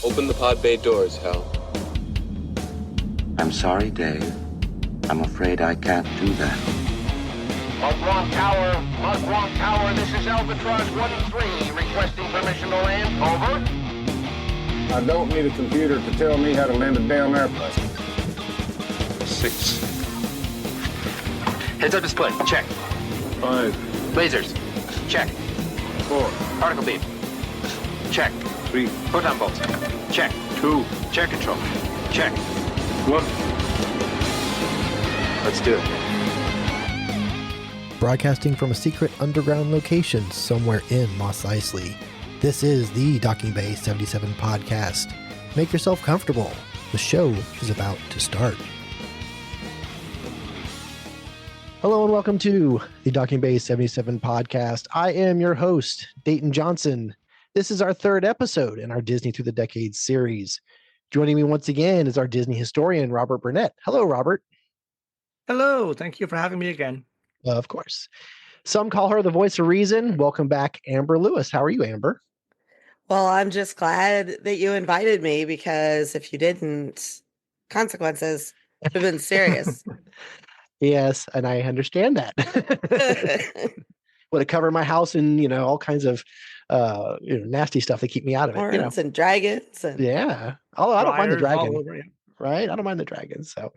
Open the pod bay doors, Hal. I'm sorry, Dave. I'm afraid I can't do that. Mugwump Tower, this is Albatross 1-3, requesting permission to land. Over. I don't need a computer to tell me how to land a damn airplane. 6. Heads-up display, check. 5, Lasers, check. 4, Particle beam, check. 3, Photon bolts, check. 2, Chair control, check. 1. Let's do it. Broadcasting from a secret underground location somewhere in Mos Eisley, this is the Docking Bay 77 podcast. Make yourself comfortable. The show is about to start. Hello and welcome to the Docking Bay 77 podcast. I am your host, Dayton Johnson. This is our third episode in our Disney Through the Decades series. Joining me once again is our Disney historian, Robert Burnett. Hello, Robert. Hello. Thank you for having me again. Of course. Some call her the voice of reason. Welcome back, Amber Lewis. How are you, Amber? Well, I'm just glad that you invited me because if you didn't, consequences would have been serious. Yes, and I understand that. Would have covered my house in, all kinds of nasty stuff to keep me out of it. Horns and dragons. And... Yeah. Although I don't mind the dragon. Right? I don't mind the dragons. So,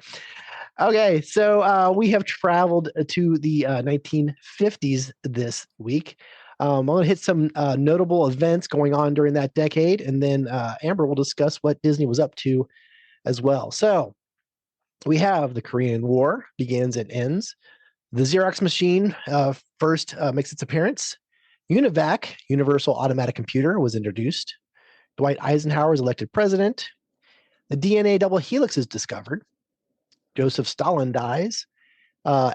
okay. So we have traveled to the 1950s this week. I'm going to hit some notable events going on during that decade, and then Amber will discuss what Disney was up to as well. So we have the Korean War begins and ends. The Xerox machine first makes its appearance. UNIVAC, Universal Automatic Computer, was introduced. Dwight Eisenhower is elected president. The DNA double helix is discovered. Joseph Stalin dies.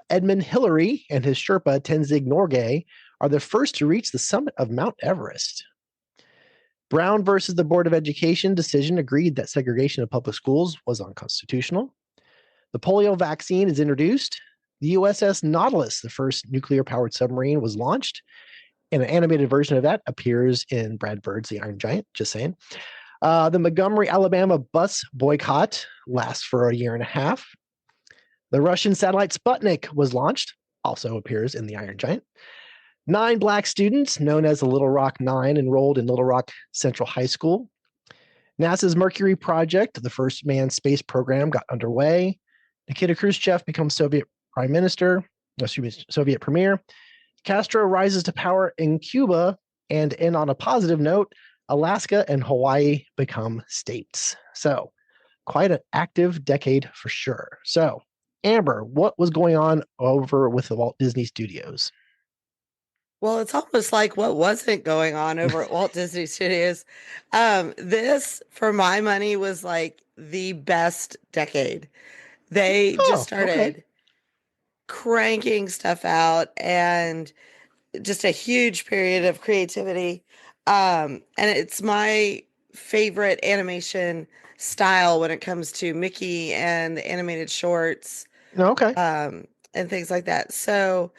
Edmund Hillary and his Sherpa Tenzing Norgay are the first to reach the summit of Mount Everest. Brown versus the Board of Education decision agreed that segregation of public schools was unconstitutional. The polio vaccine is introduced. The USS Nautilus, the first nuclear-powered submarine, was launched. And an animated version of that appears in Brad Bird's The Iron Giant, just saying. The Montgomery, Alabama bus boycott lasts for a year and a half. The Russian satellite Sputnik was launched, also appears in The Iron Giant. 9 black students, known as the Little Rock Nine, enrolled in Little Rock Central High School. NASA's Mercury project, the first manned space program, got underway. Nikita Khrushchev becomes Soviet Soviet premier. Castro rises to power in Cuba, and on a positive note, Alaska and Hawaii become states. So, quite an active decade for sure. So, Amber, what was going on over with the Walt Disney Studios? Well, it's almost like what wasn't going on over at Walt Disney Studios. This, for my money, was like the best decade. They just started cranking stuff out, and just a huge period of creativity. And it's my favorite animation style when it comes to Mickey and the animated shorts. Okay. And things like that. So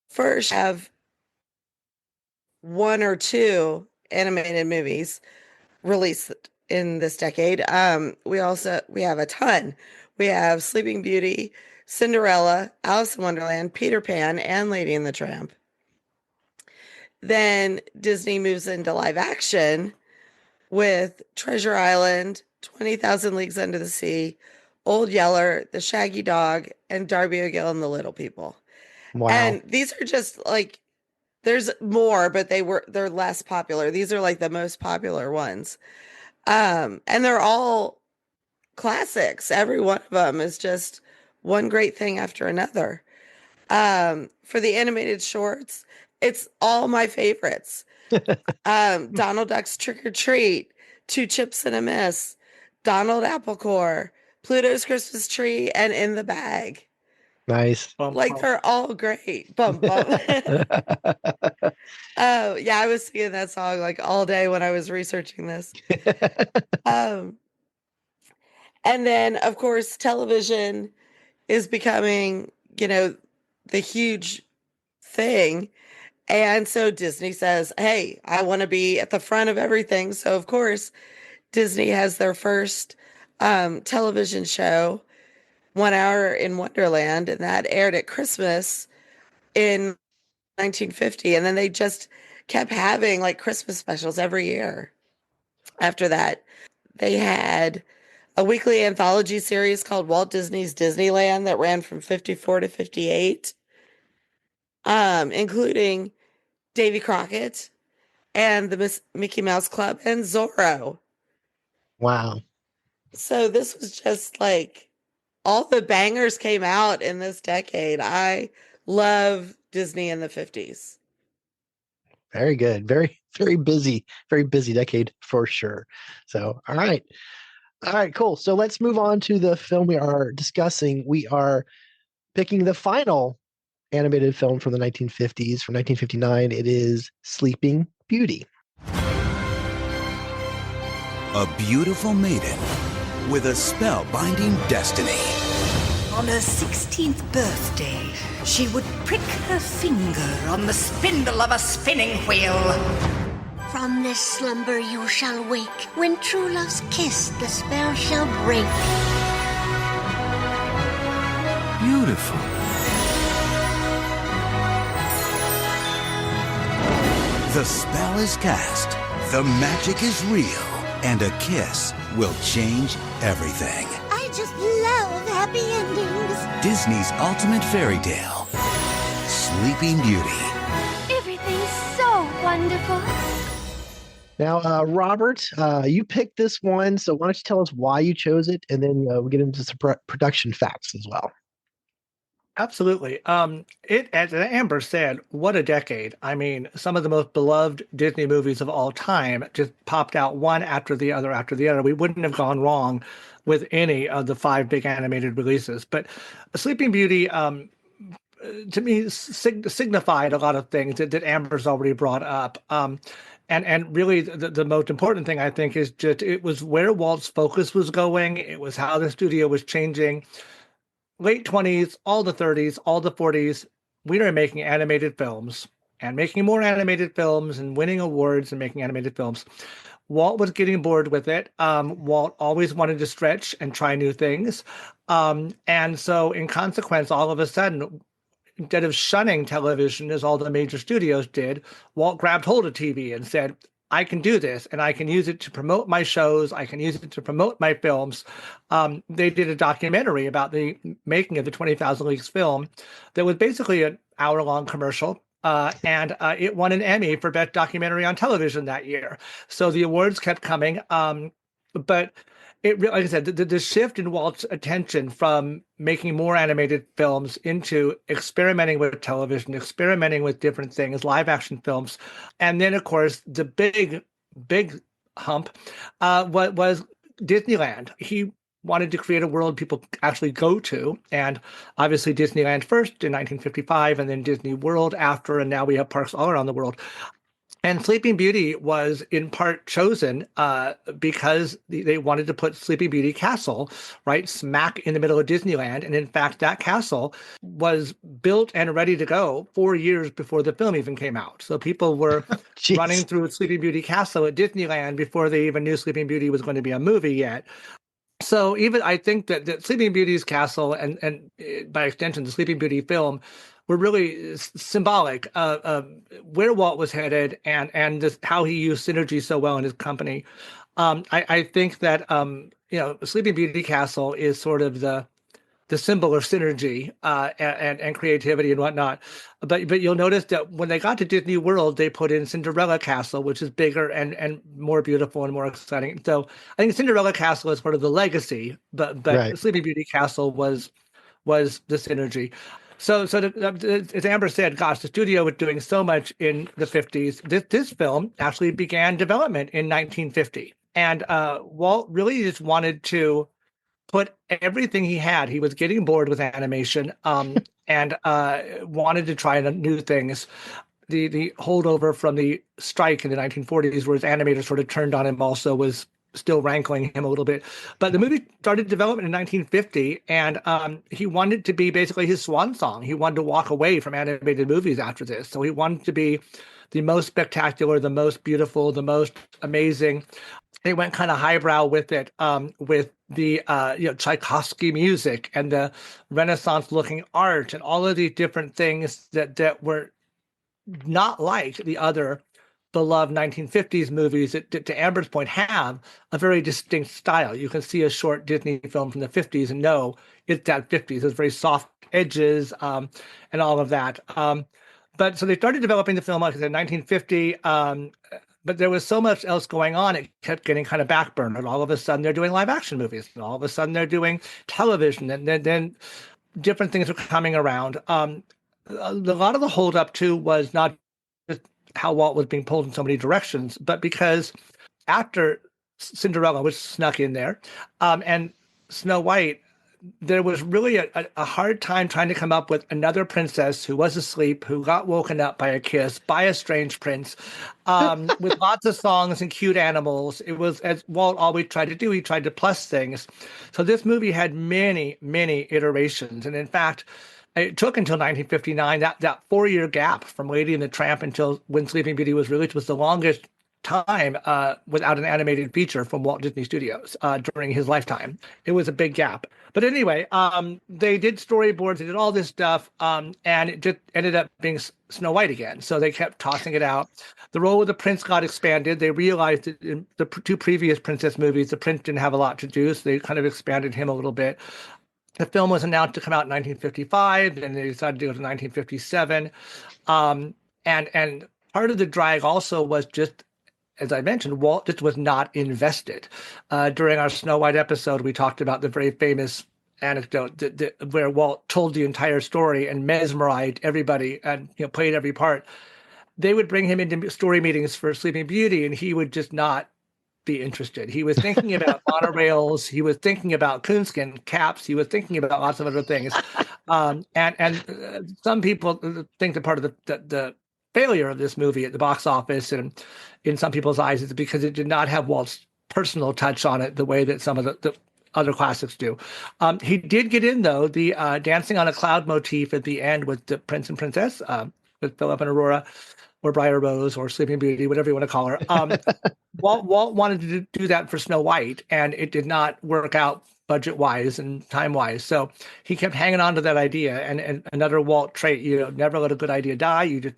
first have 1 or 2 animated movies released in this decade. We have a ton. We have Sleeping Beauty, Cinderella, Alice in Wonderland, Peter Pan, and Lady and the Tramp. Then Disney moves into live action with Treasure Island, 20,000 Leagues Under the Sea, Old Yeller, The Shaggy Dog, and Darby O'Gill and the Little People. Wow. And these are just like, there's more, but they're less popular. These are like the most popular ones. And they're all classics. Every one of them is just one great thing after another. For the animated shorts, it's all my favorites. Donald Duck's Trick or Treat, Two Chips and a Miss, Donald Applecore, Pluto's Christmas Tree, and In the Bag. Nice. They're all great. Bum, bum. Oh, yeah, I was singing that song like all day when I was researching this. And then, of course, television is becoming, the huge thing. And so Disney says, hey, I want to be at the front of everything. So, of course, Disney has their first television show, 1 Hour in Wonderland, and that aired at Christmas in 1950. And then they just kept having like Christmas specials every year after that. They had a weekly anthology series called Walt Disney's Disneyland that ran from 54 to 58, including Davy Crockett and the Mickey Mouse Club and Zorro. Wow. So this was just like all the bangers came out in this decade. I love Disney in the 50s. Very good. Very busy decade for sure. So, all right. All right, cool. So let's move on to the film we are discussing. We are picking the final animated film from the 1950s, from 1959. It is Sleeping Beauty. A beautiful maiden with a spellbinding destiny. On her 16th birthday, she would prick her finger on the spindle of a spinning wheel. From this slumber you shall wake. When true love's kiss, the spell shall break. Beautiful. The spell is cast, the magic is real, and a kiss will change everything. I just love happy endings. Disney's ultimate fairy tale, Sleeping Beauty. Everything's so wonderful. Now, Robert, you picked this one, so why don't you tell us why you chose it, and then we'll get into some production facts as well. Absolutely. As Amber said, what a decade. I mean, some of the most beloved Disney movies of all time just popped out one after the other after the other. We wouldn't have gone wrong with any of the 5 big animated releases. But Sleeping Beauty, to me, signified a lot of things that Amber's already brought up. And really, the most important thing, I think, is just it was where Walt's focus was going. It was how the studio was changing. Late 20s, all the 30s, all the 40s, we were making animated films and making more animated films and winning awards and making animated films. Walt was getting bored with it. Walt always wanted to stretch and try new things. And so in consequence, all of a sudden, instead of shunning television as all the major studios did, Walt grabbed hold of TV and said, I can do this, and I can use it to promote my shows. I can use it to promote my films. They did a documentary about the making of the 20,000 Leagues film that was basically an hour-long commercial, and it won an Emmy for Best Documentary on Television that year. So the awards kept coming, but like I said, the shift in Walt's attention from making more animated films into experimenting with television, experimenting with different things, live action films. And then, of course, the big hump was Disneyland. He wanted to create a world people actually go to. And obviously Disneyland first in 1955, and then Disney World after, and now we have parks all around the world. And Sleeping Beauty was in part chosen because they wanted to put Sleeping Beauty Castle right smack in the middle of Disneyland. And in fact, that castle was built and ready to go 4 years before the film even came out. So people were running through Sleeping Beauty Castle at Disneyland before they even knew Sleeping Beauty was going to be a movie yet. So even I think that Sleeping Beauty's castle and by extension, the Sleeping Beauty film were really symbolic of where Walt was headed and just how he used synergy so well in his company. I think that Sleeping Beauty Castle is sort of the symbol of synergy and creativity and whatnot. But you'll notice that when they got to Disney World, they put in Cinderella Castle, which is bigger and more beautiful and more exciting. So I think Cinderella Castle is part of the legacy, but right. Sleeping Beauty Castle was the synergy. So as Amber said, gosh, the studio was doing so much in the 50s. This film actually began development in 1950. And Walt really just wanted to put everything he had. He was getting bored with animation and wanted to try new things. The holdover from the strike in the 1940s, where his animators sort of turned on him, also was still rankling him a little bit. But the movie started development in 1950, and he wanted to be basically his swan song. He wanted to walk away from animated movies after this. So he wanted to be the most spectacular, the most beautiful, the most amazing. They went kind of highbrow with it, with the Tchaikovsky music and the Renaissance-looking art and all of these different things that were not like the other beloved 1950s movies that, to Amber's point, have a very distinct style. You can see a short Disney film from the 50s and know it's that 50s. There's very soft edges and all of that. But so they started developing the film, like I said, in 1950. But there was so much else going on, it kept getting kind of backburnered. All of a sudden, they're doing live action movies. And all of a sudden, they're doing television. And then different things were coming around. A lot of the holdup, too, was not just how Walt was being pulled in so many directions, but because after Cinderella, which snuck in there, and Snow White, there was really a hard time trying to come up with another princess who was asleep, who got woken up by a kiss, by a strange prince, with lots of songs and cute animals. It was, as Walt always tried to do, he tried to plus things. So this movie had many, many iterations. And in fact, it took until 1959, that 4-year gap from Lady and the Tramp until when Sleeping Beauty was released was the longest time without an animated feature from Walt Disney Studios during his lifetime. It was a big gap. But anyway, they did storyboards, they did all this stuff, and it just ended up being Snow White again. So they kept tossing it out. The role of the prince got expanded. They realized that in the two previous princess movies, the prince didn't have a lot to do, so they kind of expanded him a little bit. The film was announced to come out in 1955, and they decided to go to 1957. And part of the drag also was just, as I mentioned, Walt just was not invested. During our Snow White episode, we talked about the very famous anecdote where Walt told the entire story and mesmerized everybody and played every part. They would bring him into story meetings for Sleeping Beauty, and he would just not be interested. He was thinking about monorails. He was thinking about coonskin caps. He was thinking about lots of other things. And some people think that part of the failure of this movie at the box office and in some people's eyes is because it did not have Walt's personal touch on it the way that some of the other classics do. He did get in, though, the dancing on a cloud motif at the end with the prince and princess, with Philip and Aurora, or Briar Rose, or Sleeping Beauty, whatever you want to call her. Walt wanted to do that for Snow White, and it did not work out budget-wise and time-wise. So he kept hanging on to that idea. And another Walt trait, never let a good idea die. You just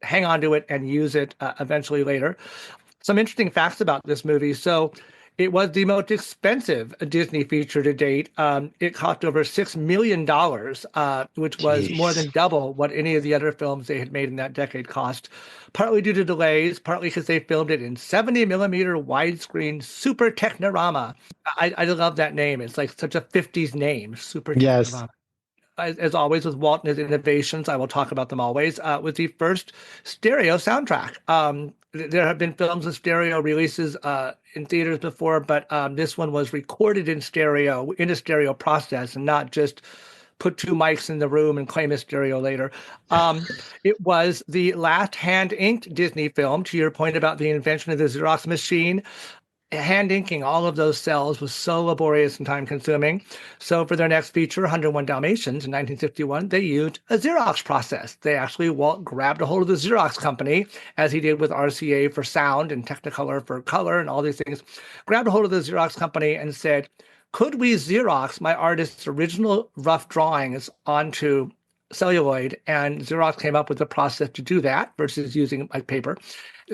hang on to it and use it eventually later. Some interesting facts about this movie. So it was the most expensive Disney feature to date. It cost over $6 million, which was more than double what any of the other films they had made in that decade cost, partly due to delays, partly because they filmed it in 70 millimeter widescreen Super Technorama. I love that name. It's like such a 50s name, Super Technorama. As always with Walt and his innovations, I will talk about them always, with the first stereo soundtrack. There have been films with stereo releases in theaters before, but this one was recorded in stereo, in a stereo process, and not just put two mics in the room and claim a stereo later. It was the last hand-inked Disney film, to your point about the invention of the Xerox machine. Hand inking all of those cells was so laborious and time consuming. So for their next feature, 101 Dalmatians in 1961, they used a Xerox process. Walt grabbed a hold of the Xerox company, as he did with RCA for sound and Technicolor for color and all these things, grabbed a hold of the Xerox company and said, could we Xerox my artist's original rough drawings onto celluloid? And Xerox came up with a process to do that versus using like paper.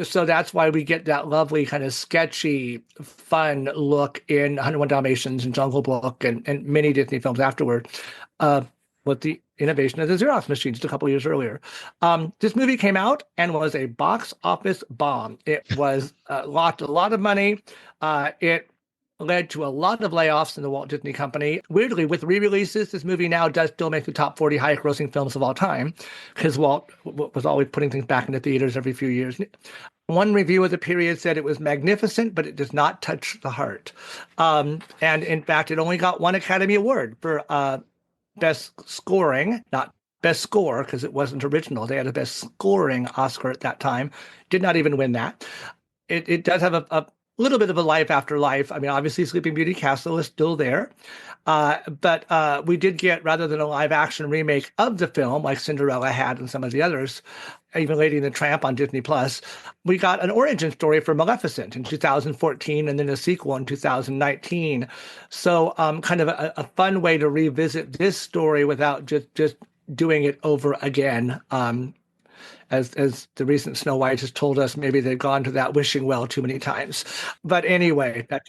So that's why we get that lovely kind of sketchy, fun look in 101 Dalmatians and Jungle Book and many Disney films afterward, with the innovation of the Xerox machine just a couple years earlier. This movie came out and was a box office bomb. It was lost a lot of money. It led to a lot of layoffs in the Walt Disney Company. Weirdly, with re-releases, this movie now does still make the top 40 highest-grossing films of all time, because Walt was always putting things back into theaters every few years. One review of the period said it was magnificent, but it does not touch the heart. And in fact, it only got one Academy Award for Best Scoring, not Best Score, because it wasn't original. They had a Best Scoring Oscar at that time. Did not even win that. It does have a little bit of a life after life. I mean, obviously, Sleeping Beauty Castle is still there, but we did get, rather than a live action remake of the film like Cinderella had and some of the others, even Lady and the Tramp on Disney Plus, we got an origin story for Maleficent in 2014, and then a sequel in 2019. So, kind of a fun way to revisit this story without just doing it over again. As the recent Snow White has told us, maybe they've gone to that wishing well too many times. But anyway, that's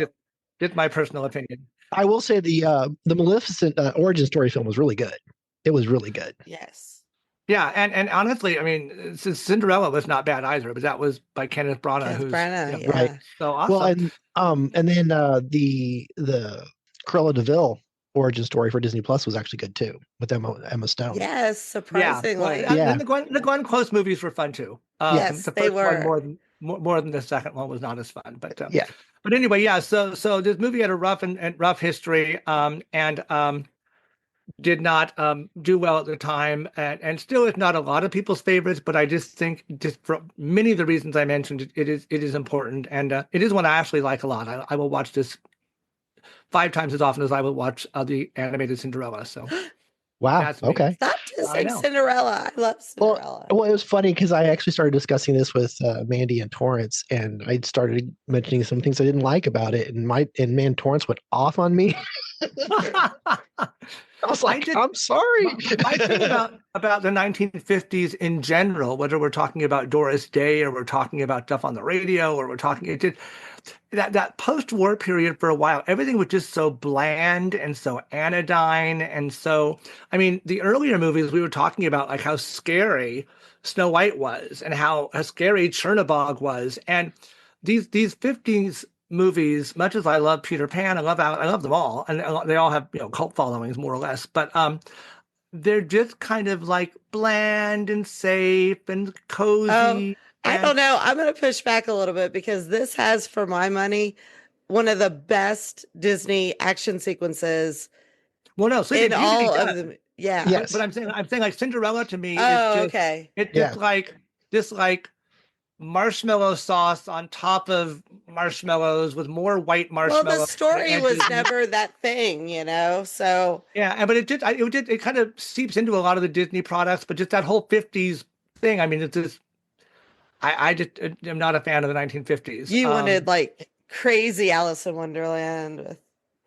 just my personal opinion. I will say the Maleficent origin story film was really good. It was really good. Yes. Yeah, and honestly, I mean, Cinderella was not bad either, but that was by Kenneth Branagh, right. So awesome. Well, and then the Cruella de Vil origin story for Disney Plus was actually good too, with Emma Stone. Yes, surprisingly. Yeah. And the Glenn Close movies were fun too. Yes, the they first were. one more than the second one was not as fun. But But anyway, yeah. So this movie had a rough history, and did not do well at the time, and still is not a lot of people's favorites. But I just think, just for many of the reasons I mentioned, it is important, and it is one I actually like a lot. I will watch this 5 times as often as I would watch the animated Cinderella. So, wow, okay. Stop dissing Cinderella. I love Cinderella. Well, it was funny because I actually started discussing this with Mandy and Torrance, and I started mentioning some things I didn't like about it, and Torrance went off on me. I was like, I'm sorry. I think about the 1950s in general, whether we're talking about Doris Day or we're talking about stuff on the radio or we're talking that post-war period for a while, everything was just so bland and so anodyne. And so, I mean, the earlier movies we were talking about, like how scary Snow White was and how scary Chernabog was. And these 50s movies, much as I love Peter Pan, I love them all, and they all have cult followings more or less, but they're just kind of like bland and safe and cozy. I don't know. I'm going to push back a little bit because this has, for my money, one of the best Disney action sequences. Well, no, in all of them. Yeah, yes. But I'm saying like Cinderella to me. It's just like marshmallow sauce on top of marshmallows with more white marshmallows. Well, the story was never that thing, so yeah, but it kind of seeps into a lot of the Disney products, but just that whole 50s thing, I mean, it's just I just am not a fan of the 1950s. You wanted like crazy Alice in Wonderland with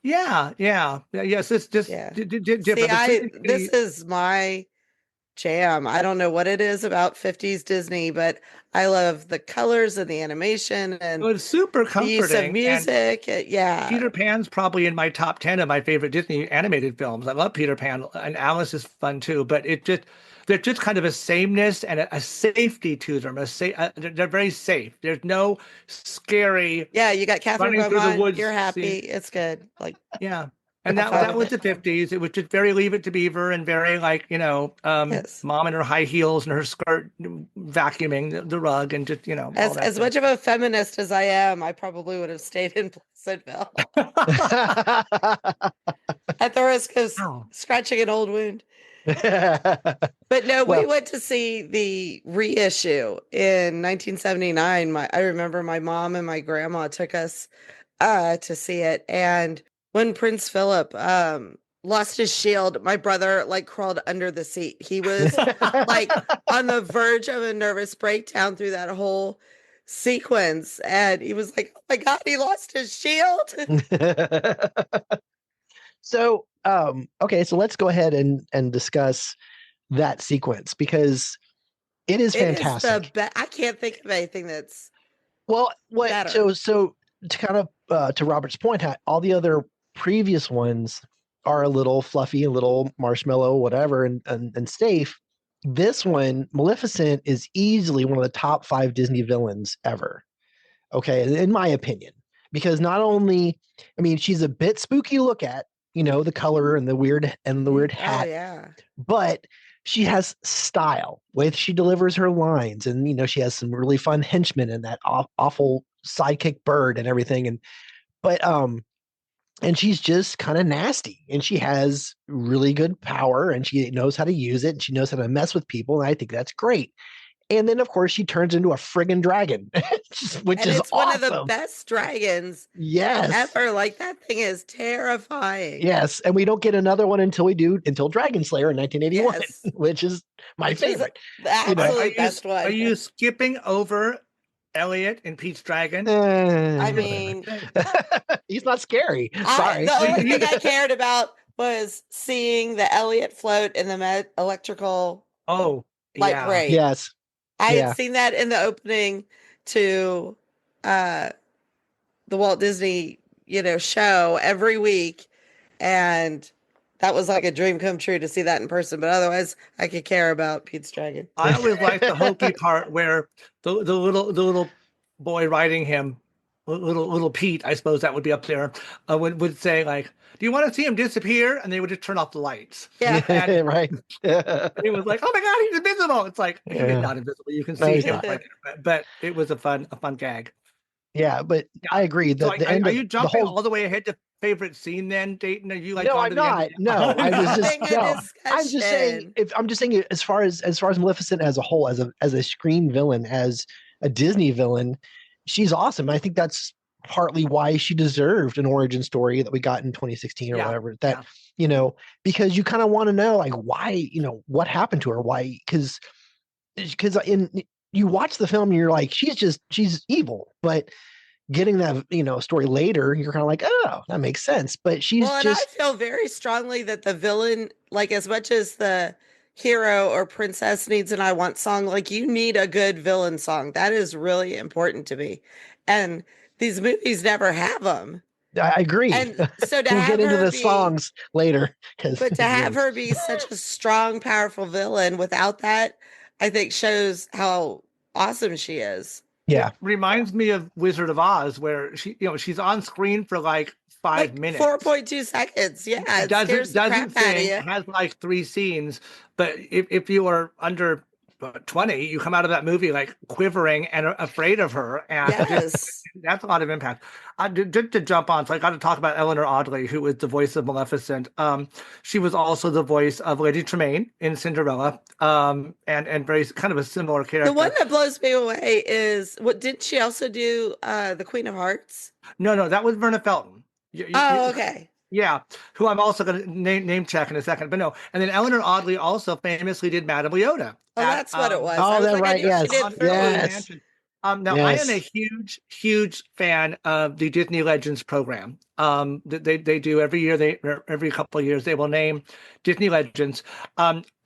yes, it's just different. See, this is my jam. I don't know what it is about 50s Disney, but I love the colors and the animation and it's super comforting. The use of music. Peter Pan's probably in my top 10 of my favorite Disney animated films. I love Peter Pan, and Alice is fun too, but they're just kind of a sameness and a safety to them. They're very safe. There's no scary. Yeah, you got Catherine Beaumont. You're happy. scene. It's good. And that was the 50s. It was just very Leave It to Beaver and very mom in her high heels and her skirt vacuuming the rug and just, As much of a feminist as I am, I probably would have stayed in Pleasantville at the risk of scratching an old wound. But no, we went to see the reissue in 1979. I remember my mom and my grandma took us to see it, and when Prince Philip lost his shield, my brother crawled under the seat. He was on the verge of a nervous breakdown through that whole sequence, and he was like, "Oh my God, he lost his shield." So, okay, so let's go ahead and discuss that sequence because it is fantastic. I can't think of anything that's better. So to kind of to Robert's point, all the other previous ones are a little fluffy, a little marshmallow, whatever, and safe. This one, Maleficent, is easily one of the top 5 Disney villains ever. Okay, in my opinion, because not only, I mean, she's a bit spooky to look at, the color and the weird hat. Oh, yeah. But she has style with she delivers her lines, and she has some really fun henchmen and that awful sidekick bird and everything, and she's just kind of nasty, and she has really good power, and she knows how to use it, and she knows how to mess with people, and I think that's great. And then, of course, she turns into a friggin' dragon, which and is it's awesome. one of the best dragons ever. Like, that thing is terrifying. Yes, and we don't get another one until Dragon Slayer in 1981, which is my favorite. The absolute best one. Are you skipping over Elliot in Pete's Dragon? I mean, he's not scary. Sorry. The only thing I cared about was seeing the Elliot float in the electrical light parade. Yes. I had seen that in the opening to the Walt Disney, show every week. And that was like a dream come true to see that in person. But otherwise, I could care about Pete's Dragon. I always liked the hokey part where the little boy riding him, little Pete, I suppose that would be up there, would say, like, do you want to see him disappear? And they would just turn off the lights. Yeah. And right. he was like, oh my God, he's invisible. It's like, he's not invisible. You can see him right there. But it was a fun gag. Yeah, but I agree. Are you jumping all the way ahead to favorite scene then, Dayton? Are you like, no, I'm not. No, I was just I'm just saying as far as Maleficent as a whole, as a screen villain, as a Disney villain, she's awesome. I think that's partly why she deserved an origin story that we got in 2016 or whatever. Because you kind of want to know, like, why, what happened to her? Why? Because you watch the film and you're like, she's evil, but getting that story later, you're kind of like, oh, that makes sense. But she's and I feel very strongly that the villain, like, as much as the hero or princess needs an I Want song, like, you need a good villain song. That is really important to me, and these movies never have them. I agree. And so to we'll get into the songs later, but to have her be such a strong, powerful villain without that, I think shows how awesome she is. Yeah. It reminds me of Wizard of Oz, where she's on screen for like 5 minutes. 4.2 seconds. Yeah. It doesn't sing, has like 3 scenes. But if you are under 20, you come out of that movie like quivering and afraid of her. And that's a lot of impact. Just to jump on, so I got to talk about Eleanor Audley, who was the voice of Maleficent. She was also the voice of Lady Tremaine in Cinderella, and very kind of a similar character. The one that blows me away is, didn't she also do the Queen of Hearts? No, that was Verna Felton. Okay. Yeah, who I'm also going to name check in a second, but no. And then Eleanor Audley also famously did Madame Leota. Oh, that's what it was. Oh, that's right. Yes. Yes. Now, I am a huge fan of the Disney Legends program. They do every year. Every couple of years they will name Disney Legends.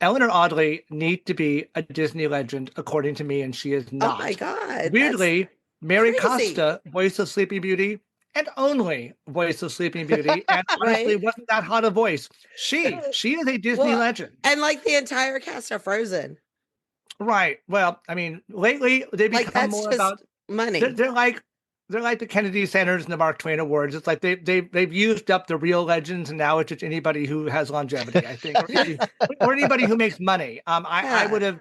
Eleanor Audley needs to be a Disney legend, according to me, and she is not. Oh my God! Weirdly, Mary Costa, voice of Sleeping Beauty, and only voice of Sleeping Beauty, and honestly, wasn't that hot a voice. She is a Disney legend, and like the entire cast of Frozen. Right. Well, I mean, lately they become more about money. They're like the Kennedy Centers and the Mark Twain Awards. It's like they've used up the real legends, and now it's just anybody who has longevity, I think, or anybody who makes money. I would have,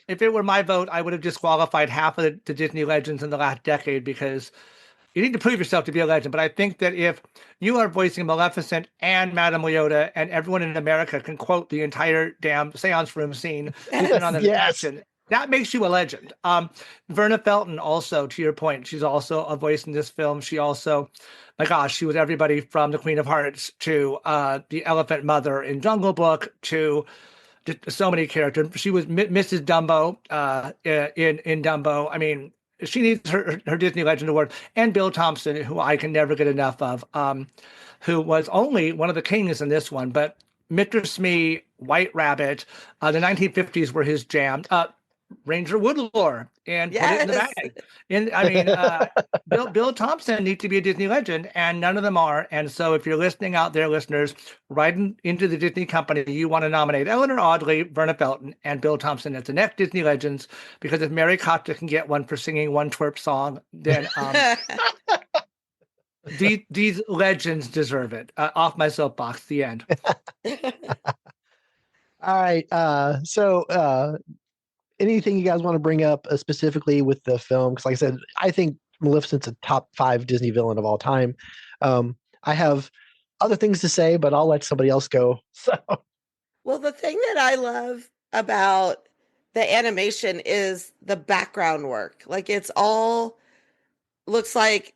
if it were my vote, I would have disqualified half of the Disney legends in the last decade, because you need to prove yourself to be a legend. But I think that if you are voicing Maleficent and Madame Leota, and everyone in America can quote the entire damn seance room scene, that makes you a legend. Verna Felton also, to your point, she's also a voice in this film. She also, my gosh, she was everybody from the Queen of Hearts to the Elephant Mother in Jungle Book to so many characters. She was Mrs. Dumbo in Dumbo. I mean, she needs her Disney Legend Award. And Bill Thompson, who I can never get enough of, who was only one of the kings in this one. But Mr. Smee, White Rabbit, the 1950s were his jam. Ranger Woodlore, and put it in the bag. And I mean, Bill Thompson needs to be a Disney legend, and none of them are. And so, if you're listening out there, listeners, write into the Disney company, you want to nominate Eleanor Audley, Verna Felton, and Bill Thompson as the next Disney legends. Because if Mary Costa can get one for singing one twerp song, then these legends deserve it. Off my soapbox. The end. All right. So. Anything you guys want to bring up specifically with the film? Because like I said, I think Maleficent's a top 5 Disney villain of all time. I have other things to say, but I'll let somebody else go. So, well, the thing that I love about the animation is the background work. Like it's all looks like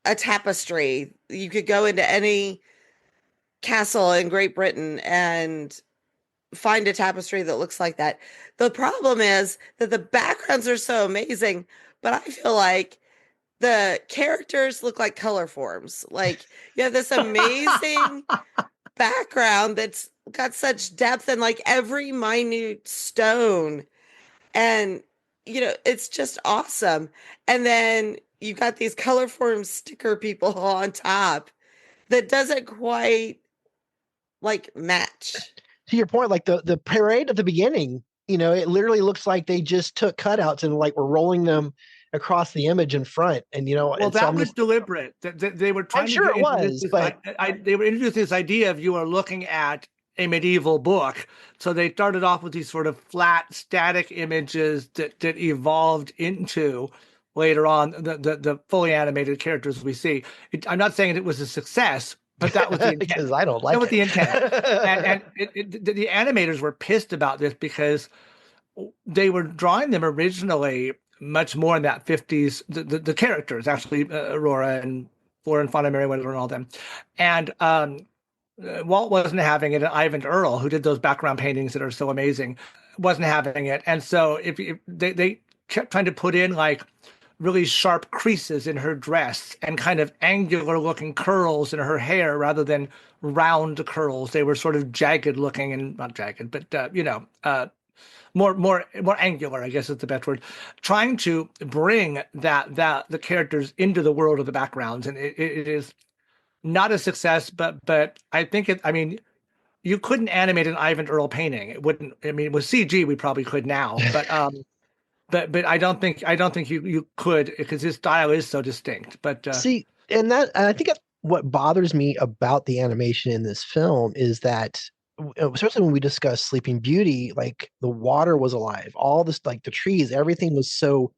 a tapestry. You could go into any castle in Great Britain and find a tapestry that looks like that. The problem is that the backgrounds are so amazing, but I feel like the characters look like color forms. Like you have this amazing background that's got such depth and like every minute stone, and it's just awesome. And then you got these color form sticker people on top that doesn't quite like match. To your point, like the parade at the beginning, it literally looks like they just took cutouts and like were rolling them across the image in front. And well, that was deliberate. They were trying to get into this, but they were introducing this idea of you are looking at a medieval book. So they started off with these sort of flat, static images that evolved into later on the fully animated characters we see. I'm not saying it was a success, but that was the intent. Because I don't like that was the intent. And the animators were pissed about this because they were drawing them originally much more in that 50s, the characters, actually, Aurora and Flora and Fauna Merriweather and all them. And Walt wasn't having it, and Ivan Earl, who did those background paintings that are so amazing, wasn't having it. And so if they kept trying to put in like really sharp creases in her dress and kind of angular looking curls in her hair rather than round curls. They were sort of jagged looking, and not jagged, but more angular, I guess is the best word, trying to bring that the characters into the world of the backgrounds. And it is not a success, but I think you couldn't animate an Ivan Earl painting. It wouldn't, with CG, we probably could now, but I don't think you could, because his style is so distinct. But see, and I think that's what bothers me about the animation in this film is that, especially when we discuss Sleeping Beauty, like the water was alive, all this, like the trees, everything was so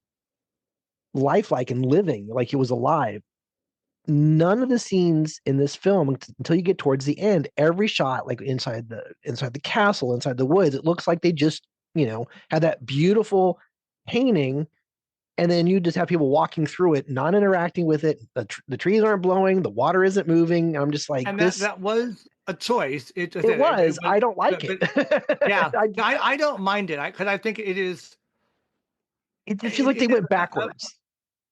lifelike and living, like it was alive. None of the scenes in this film, until you get towards the end, every shot, like inside the castle, inside the woods, it looks like they just had that beautiful painting, and then you just have people walking through it, not interacting with it. The trees aren't blowing, the water isn't moving. I'm just like, and this. That was a choice. It was. I don't like it. Yeah, I don't mind it because I think it is. It feels like they went backwards.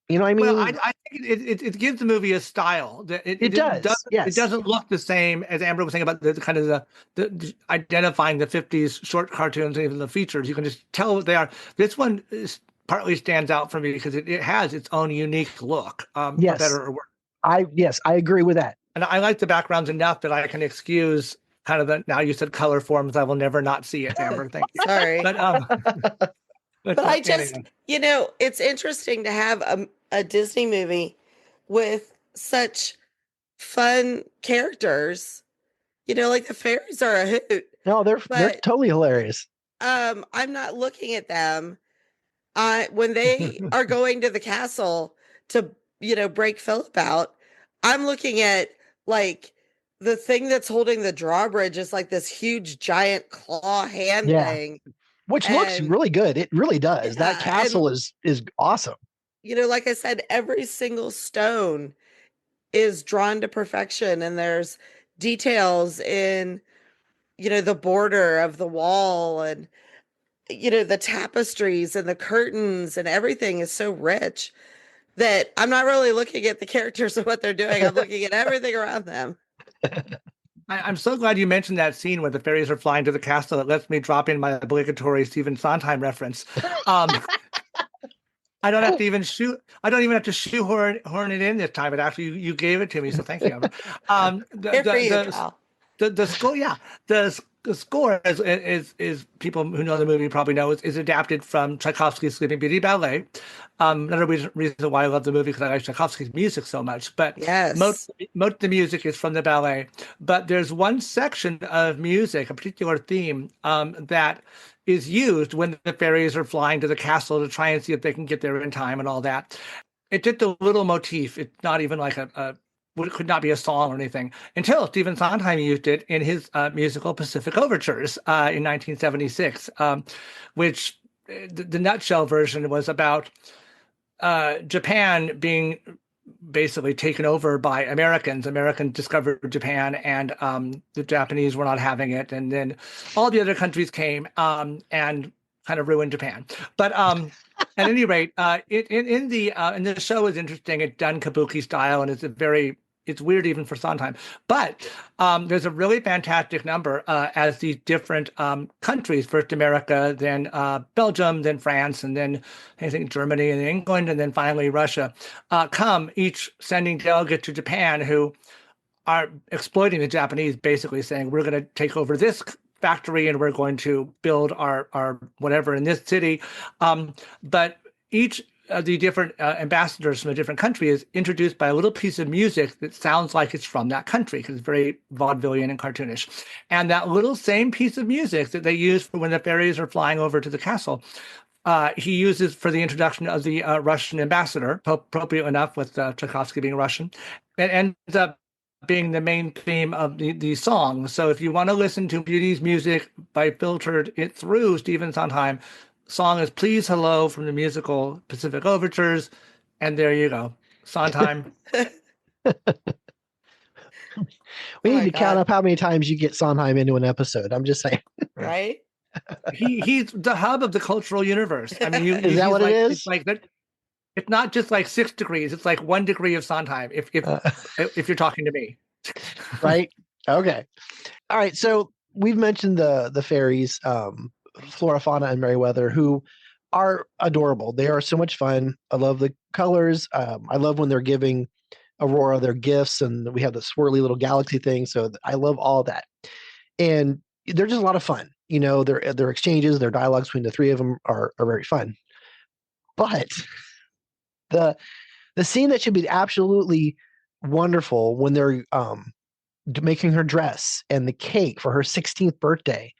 You know what I mean? Well, I think it gives the movie a style. It does. Yes. It doesn't look the same as Amber was saying about the kind of the identifying the 50s short cartoons and even the features. You can just tell what they are. This one partly stands out for me because it has its own unique look, yes. For better or worse. I agree with that. And I like the backgrounds enough that I can excuse kind of now you said color forms. I will never not see it, Amber. Thank you. Sorry. But I just, it's interesting to have a Disney movie with such fun characters. Like the fairies are a hoot. No, they're totally hilarious. I'm not looking at them. When they are going to the castle to, break Philip out, I'm looking at like the thing that's holding the drawbridge is like this huge giant claw hand thing. Which looks really good. It really does. That castle is awesome. Like I said, every single stone is drawn to perfection, and there's details in, the border of the wall, and, the tapestries and the curtains, and everything is so rich that I'm not really looking at the characters and what they're doing. I'm looking at everything around them. I'm so glad you mentioned that scene where the fairies are flying to the castle. It lets me drop in my obligatory Stephen Sondheim reference. I don't have to even have to shoehorn it in this time. It actually you gave it to me, so thank you. The score, the score is people who know the movie probably know is adapted from Tchaikovsky's Sleeping Beauty ballet. Another reason why I love the movie because I like Tchaikovsky's music so much. But most of the music is from the ballet. But there's one section of music, a particular theme, that is used when the fairies are flying to the castle to try and see if they can get there in time and all that. It's just a little motif. It's not even like it could not be a song or anything until Stephen Sondheim used it in his musical Pacific Overtures in 1976, which the nutshell version was about Japan being basically taken over by Americans. Americans discovered Japan, and the Japanese were not having it. And then all the other countries came and kind of ruined Japan. But at any rate, in the show is interesting. It's done kabuki style, and it's weird even for Sondheim. But there's a really fantastic number as these different countries, first America, then Belgium, then France, and then I think Germany and England, and then finally Russia, come, each sending delegates to Japan who are exploiting the Japanese, basically saying, we're going to take over this factory and we're going to build our whatever in this city. But each the different ambassadors from a different country is introduced by a little piece of music that sounds like it's from that country, because it's very vaudevillian and cartoonish. And that little same piece of music that they use for when the ferries are flying over to the castle, he uses for the introduction of the Russian ambassador, appropriate enough with Tchaikovsky being Russian. It ends up being the main theme of the song. So if you want to listen to Beauty's music by filtered it through Stephen Sondheim, song is Please Hello from the musical Pacific Overtures, and there you go. Sondheim. We need to count up how many times you get Sondheim into an episode. I'm just saying. Right? He's the hub of the cultural universe. I mean, is that what it is? It's like that. It's not just like 6 degrees. It's like 1 degree of Sondheim. If you're talking to me, right? Okay. All right. So we've mentioned the fairies. Flora, Fauna, and Merryweather, who are adorable. They are so much fun. I love the colors. I love when they're giving Aurora their gifts, and we have the swirly little galaxy thing. So I love all of that. And they're just a lot of fun. You know, their exchanges, their dialogues between the three of them are very fun. But the scene that should be absolutely wonderful when they're making her dress and the cake for her 16th birthday,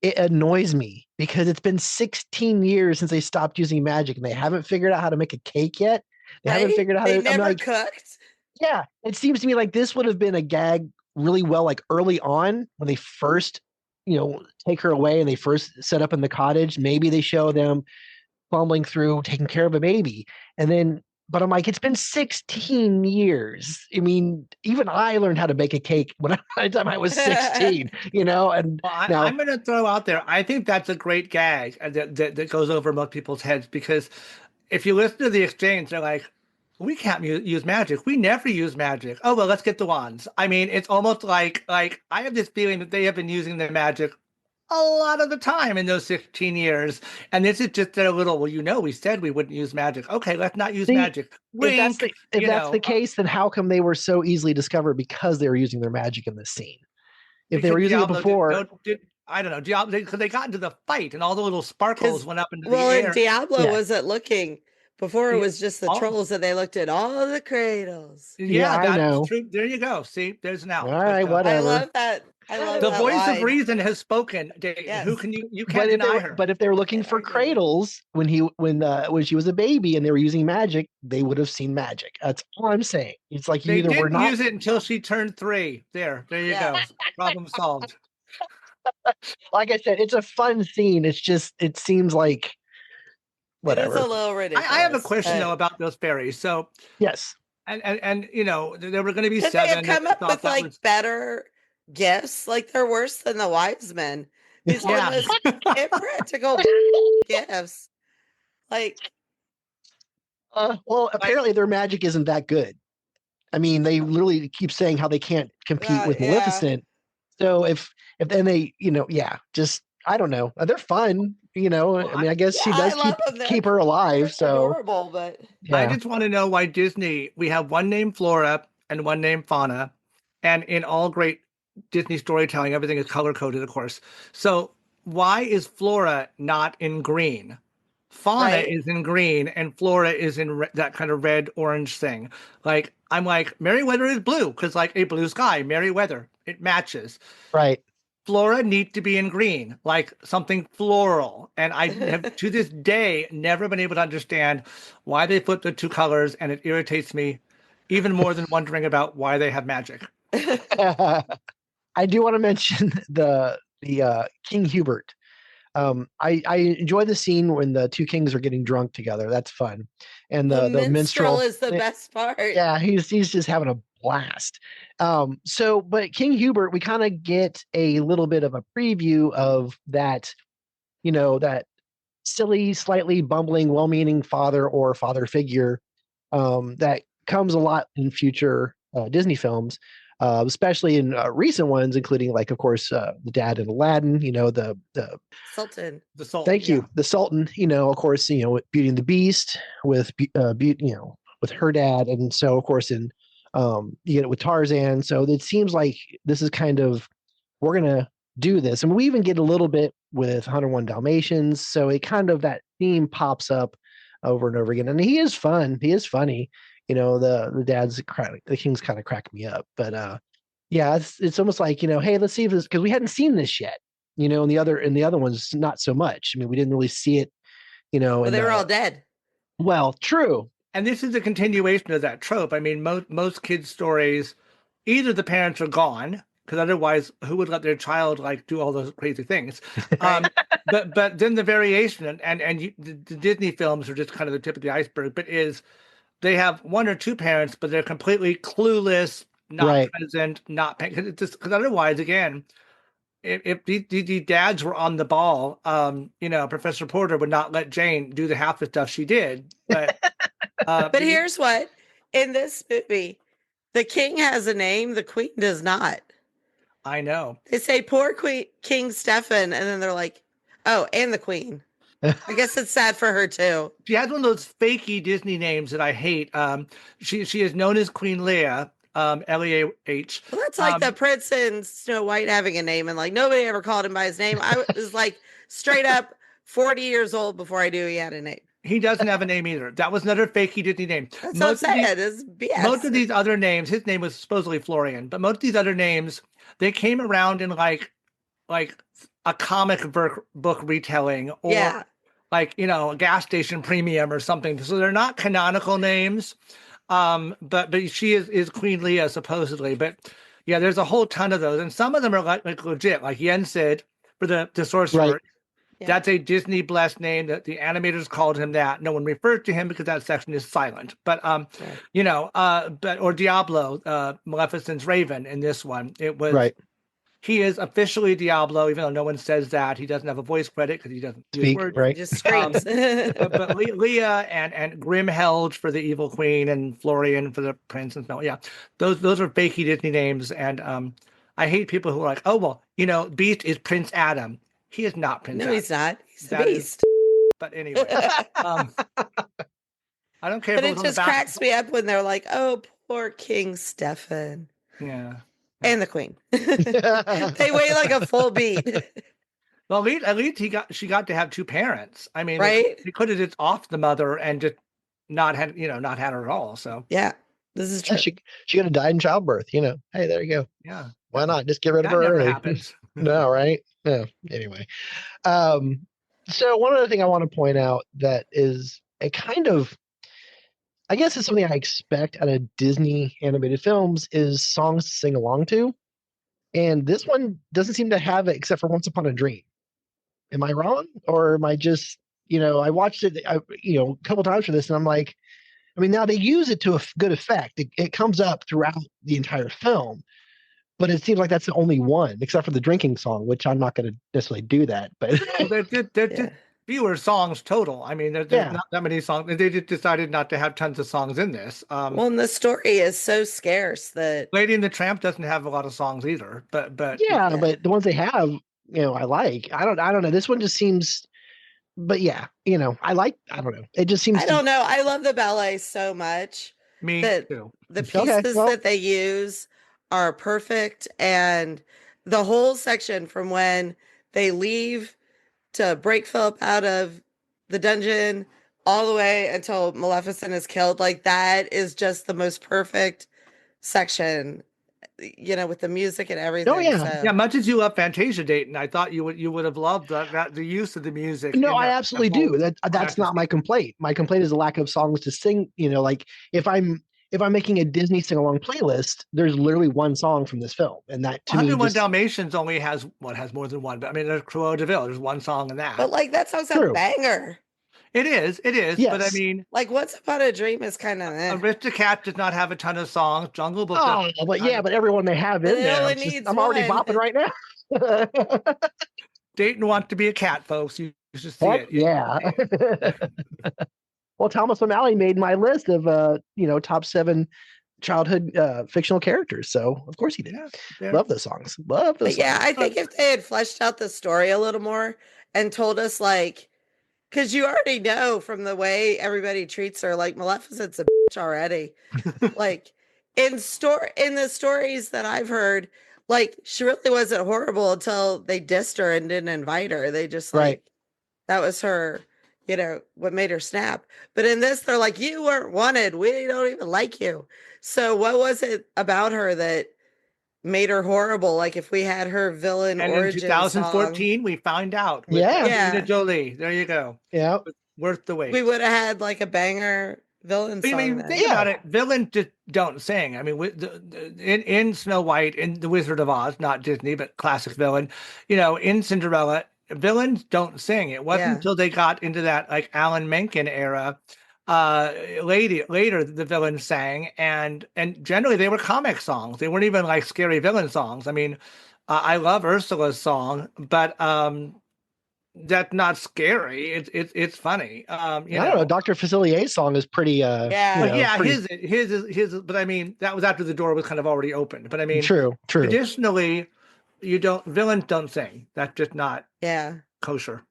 it annoys me because it's been 16 years since they stopped using magic and they haven't figured out how to make a cake yet. They haven't figured out how to. They never cooked. Yeah, it seems to me like this would have been a gag really well, like early on when they first, take her away and they first set up in the cottage. Maybe they show them fumbling through, taking care of a baby, and then. But I'm like, it's been 16 years. I mean, even I learned how to bake a cake by the time I was 16, And I'm going to throw out there, I think that's a great gag that goes over most people's heads, because if you listen to the exchange, they're like, we can't use magic. We never use magic. Oh, well, let's get the wands. I mean, it's almost like I have this feeling that they have been using their magic a lot of the time in those 16 years. And this is just a little, we said we wouldn't use magic. Okay, let's not use magic. Wink, if that's the case, then how come they were so easily discovered because they were using their magic in this scene? If they were using it before... I don't know, Diablo, because they got into the fight and all the little sparkles went up into the air. And Diablo wasn't looking... Before it was just the trolls, and they looked at all the cradles. Yeah, I know. True. There you go. See, there's an out. All right, whatever. I love that. The voice of reason has spoken. Yes. Who can you can't deny her. But if they're looking for cradles when she was a baby and they were using magic, they would have seen magic. That's all I'm saying. It's like they didn't use it until she turned 3. There you go. Problem solved. Like I said, it's a fun scene. It's just it seems like. Whatever. It's a little ridiculous. I have a question though about those fairies. So yes, and there were going to be 7. They have come up with better gifts. Like they're worse than the wise men. These are the impractical gifts. Like, well, apparently their magic isn't that good. I mean, they literally keep saying how they can't compete with Maleficent. So if then they, just I don't know. They're fun. I mean, I guess she does keep her alive. So adorable, but I just want to know why Disney. We have one named Flora and one named Fauna, and in all great Disney storytelling, everything is color coded, of course. So why is Flora not in green? Fauna is in green, and Flora is in that kind of red orange thing. Like I'm like Merryweather is blue because like a blue sky, Merryweather, it matches. Right. Flora need to be in green, like something floral. And I have to this day never been able to understand why they flip the 2 colors, and it irritates me even more than wondering about why they have magic. I do want to mention the King Hubert. I enjoy the scene when the two kings are getting drunk together. That's fun, and The the minstrel is the best part. Yeah, he's just having a blast. But King Hubert, we kind of get a little bit of a preview of that, that silly, slightly bumbling, well-meaning father or father figure that comes a lot in future Disney films, especially in recent ones, including, like, of course, the dad in Aladdin. The Sultan. The Sultan. Thank you, the Sultan. Of course, with Beauty and the Beast, with with her dad, and so of course in you get it with Tarzan. So it seems like this is kind of, we're gonna do this, and we even get a little bit with 101 Dalmatians. So it kind of, that theme pops up over and over again, and he is fun. He is funny. The dad's the king's kind of crack me up, but yeah, it's almost like, hey, let's see if this, because we hadn't seen this yet. In the other ones, not so much. I mean, we didn't really see it. Well, they were all dead. Well, true. And this is a continuation of that trope. I mean, most kids' stories, either the parents are gone, because otherwise, who would let their child do all those crazy things? But then the variation, the Disney films are just kind of the tip of the iceberg. But they have one or two parents, but they're completely clueless, not present, not paying. Because otherwise, again, if the dads were on the ball, Professor Porter would not let Jane do the half the stuff she did. But but here's what, in this movie, the king has a name, the queen does not. I know. They say poor King Stefan, and then they're like, oh, and the queen. I guess it's sad for her too. She has one of those fakey Disney names that I hate. She is known as Queen Leah, Leah. Well, that's like the prince in Snow White having a name, and nobody ever called him by his name. I was straight up 40 years old before I knew he had a name. He doesn't have a name either. That was another fakey Disney name. That's what I'm saying. It's BS. Most of these other names, his name was supposedly Florian, but most of these other names, they came around in like a comic book retelling, or a gas station premium or something. So they're not canonical names. But she is Queen Leah supposedly. But yeah, there's a whole ton of those, and some of them are like legit, like Yensid for the sorcerer. Right. Yeah. That's a Disney blessed name that the animators called him that. No one referred to him because that section is silent. But or Diablo, Maleficent's Raven in this one. It was right. He is officially Diablo, even though no one says that. He doesn't have a voice credit because he doesn't use words. Right. He just screams. But Leah and Grimheld for the evil queen, and Florian for the prince, and so yeah, those are fakey Disney names. And I hate people who are like, oh well, Beast is Prince Adam. He is not Prince Adam. No, he's not. He's the Beast. But anyway, I don't care. But it just cracks me up when they're like, "Oh, poor King Stefan." Yeah, and the Queen. They weigh like a full beat. Well, at least she got to have two parents. I mean, right? They could have just off the mother and just not had her at all. So yeah, this is true. She could have died in childbirth. Hey, there you go. Yeah, why not just get rid of her? Never early. happens. No, right? Yeah. Anyway, so one other thing I want to point out that is a kind of, I guess it's something I expect out of Disney animated films, is songs to sing along to, and this one doesn't seem to have it except for Once Upon a Dream. Am I wrong, or am I just I watched it a couple times for this, and I'm like, I mean, now they use it to a good effect. It comes up throughout the entire film. But it seems like that's the only one, except for the drinking song, which I'm not going to necessarily do that. But well, there's fewer songs total. I mean, there's not that many songs. They just decided not to have tons of songs in this. Well, and the story is so scarce that Lady and the Tramp doesn't have a lot of songs either. But but the ones they have, I like. I don't know. This one just seems. But yeah, I don't know. It just seems. I don't know. I love the ballet so much. Me too. The pieces that they use are perfect, and the whole section from when they leave to break Philip out of the dungeon all the way until Maleficent is killed, that is just the most perfect section, with the music and everything. Oh yeah, so. Yeah. Much as you love Fantasia, Dayton, I thought you would have loved the use of the music. No, I absolutely do. That's not my complaint. My complaint is the lack of songs to sing. If I'm if I'm making a Disney sing along playlist, there's literally one song from this film, and that to me 101 just Dalmatians only has more than one, but I mean, there's Cruella de Vil. There's one song in that. But like that song's a True. banger. It is. But I Yes. mean, Like Once Upon a Dream is kind of Aristocat does not have a ton of songs. Jungle Book. Oh, but yeah, but everyone they have in But it there. only I'm, just- needs I'm already one. bopping right now. Dayton wants to be a cat, folks. You should see Heck it. yeah. Well, Thomas O'Malley made my list of top 7 childhood fictional characters, so of course he did. Yeah. Love those songs. Love those. Yeah, songs. I think if they had fleshed out the story a little more and told us like, because you already know from the way everybody treats her, like Maleficent's a bitch already. Like in the stories that I've heard, like she really wasn't horrible until they dissed her and didn't invite her. They just like that was her, what made her snap. But in this, they're like, you weren't wanted. We don't even like you. So what was it about her that made her horrible? Like if we had her villain And origin in 2014, song, we found out. With Yeah. Angelina Jolie. There you go. Yeah. Worth the wait. we would have had like a banger villain I song. mean, then. think about it. Villains just don't sing. I mean, in Snow White, in The Wizard of Oz, not Disney, but classic villain, in Cinderella, villains don't sing. It wasn't until they got into that like Alan Menken era. Later the villains sang, and generally they were comic songs. They weren't even like scary villain songs. I mean, I love Ursula's song, but that's not scary. It's funny. I don't know. Dr. Facilier's song is pretty. His is. But I mean, that was after the door was kind of already opened. But I mean, true. Additionally, villains don't sing. That's just not kosher.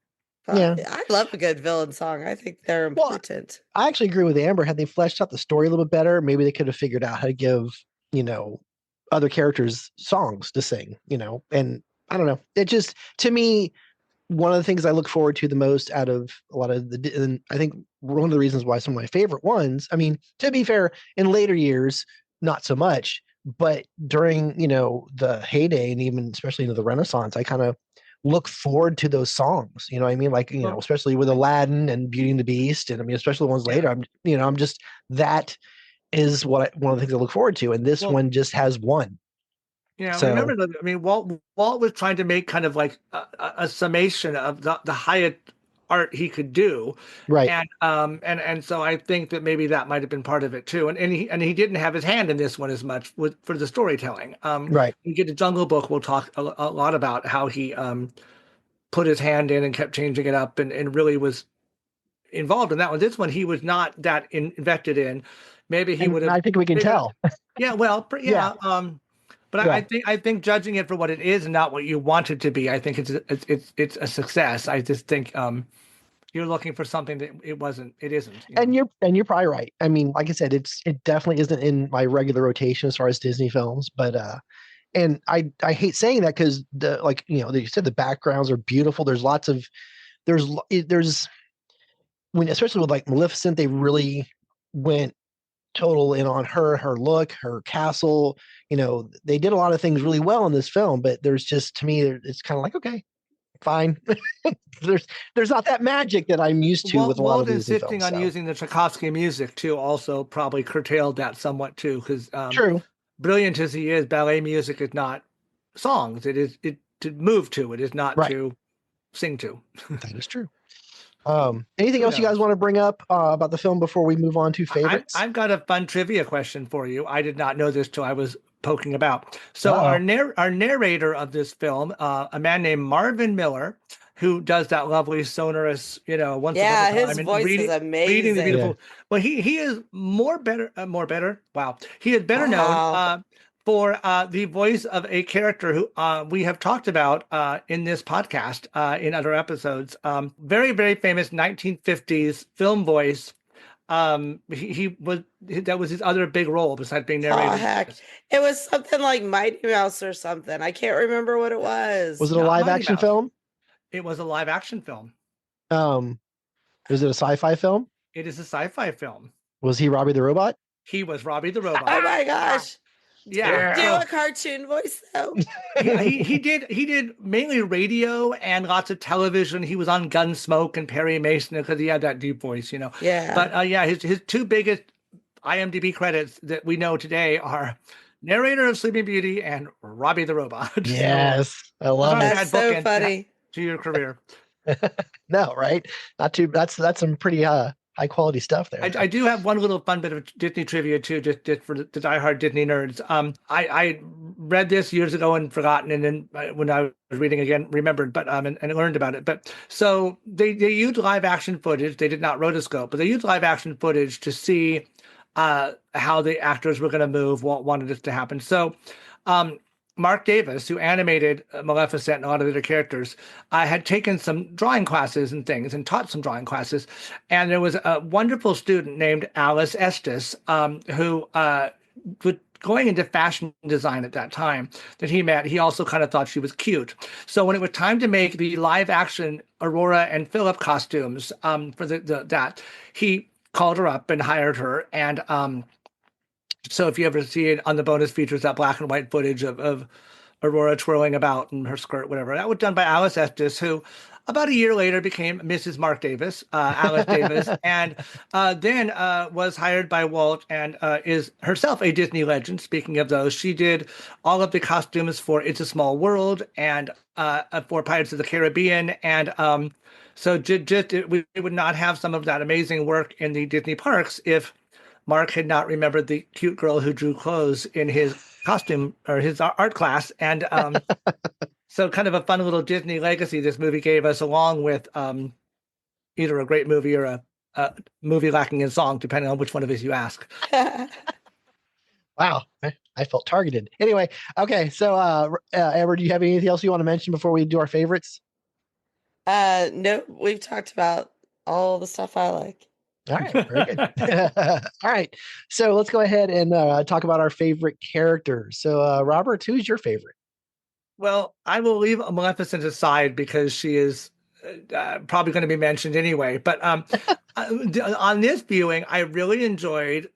Yeah, I love a good villain song. I think they're important. I actually agree with Amber. Had they fleshed out the story a little bit better, maybe they could have figured out how to give other characters songs to sing. And I don't know. It just, to me, one of the things I look forward to the most out of a lot of and I think one of the reasons why some of my favorite ones, I mean, to be fair, in later years, not so much, but during, the heyday and even especially the Renaissance, I kind of look forward to those songs. You know what I mean? Like, especially with Aladdin and Beauty and the Beast. And I mean, especially the ones later, I'm just, that is one of the things I look forward to. And this one just has one. Yeah, so, remember, I mean, Walt was trying to make kind of like a summation of the highest art he could do, right? And so I think that maybe that might have been part of it too. And he didn't have his hand in this one as much for the storytelling. Right. You get the Jungle Book. We'll talk a lot about how he put his hand in and kept changing it up and really was involved in that one. This one he was not that invested in. Maybe he would have. I think we can tell. Yeah. Well. Yeah. But I think judging it for what it is and not what you want it to be, I think it's a success. I just think you're looking for something that it isn't. And you're probably right. I mean, like I said, it definitely isn't in my regular rotation as far as Disney films, but and I hate saying that because you said the backgrounds are beautiful. There's lots of especially with like Maleficent, they really went total in on her look, her castle. They did a lot of things really well in this film, but there's just, to me, it's kind of like, okay, fine. there's not that magic that I'm used to with a lot of these films. Walt insisting on using the Tchaikovsky music too also probably curtailed that somewhat too, because true, brilliant as he is, ballet music is not songs. It is to move to. It is not to sing to. That is true. Anything else you guys want to bring up about the film before we move on to favorites? I've got a fun trivia question for you. I did not know this till I was poking about. So our narrator of this film, a man named Marvin Miller, who does that lovely sonorous, once upon a time, his voice is amazing. Reading the beautiful. Well, he is better. Wow, he is better known for the voice of a character who we have talked about in this podcast in other episodes. Very, very famous 1950s film voice. That was his other big role besides being narrator. Oh, heck. It was something like Mighty Mouse or something. I can't remember what it was. Was it a live action film? It was a live action film. Was it a sci-fi film? It is a sci-fi film. Was he Robbie the Robot? He was Robbie the Robot. Oh my gosh. Yeah. Do a cartoon voice though. Yeah, he did mainly radio and lots of television. He was on Gunsmoke and Perry Mason because he had that deep voice, Yeah. But his two biggest IMDb credits that we know today are narrator of Sleeping Beauty and Robbie the Robot. Yes, I love it. That's so funny. To your career. No, right? Not too. That's some pretty high quality stuff there. I do have one little fun bit of Disney trivia too, just for the diehard Disney nerds. I read this years ago and forgotten, and then when I was reading again, remembered, but and learned about it. But so they used live action footage. They did not rotoscope, but they used live action footage to see how the actors were going to move, what wanted this to happen. So. Mark Davis, who animated Maleficent and a lot of the other characters, had taken some drawing classes and things and taught some drawing classes. And there was a wonderful student named Alice Estes who was going into fashion design at that time that he met. He also kind of thought she was cute. So when it was time to make the live action Aurora and Philip costumes for that, he called her up and hired her. And so if you ever see it on the bonus features, that black and white footage of Aurora twirling about in her skirt, whatever, that was done by Alice Estes, who about a year later became Mrs. Mark Davis, Alice Davis, and then was hired by Walt and is herself a Disney legend. Speaking of those, she did all of the costumes for It's a Small World and for Pirates of the Caribbean. And so we would not have some of that amazing work in the Disney parks if Mark had not remembered the cute girl who drew clothes in his costume or his art class. And so kind of a fun little Disney legacy this movie gave us, along with either a great movie or a movie lacking in song, depending on which one of us you ask. Wow, I felt targeted. Anyway, okay, so Amber, do you have anything else you want to mention before we do our favorites? No, we've talked about all the stuff I like. All right, very good. All right, so let's go ahead and talk about our favorite characters. So, Robert, who's your favorite? Well, I will leave Maleficent aside because she is probably going to be mentioned anyway. But on this viewing, I really enjoyed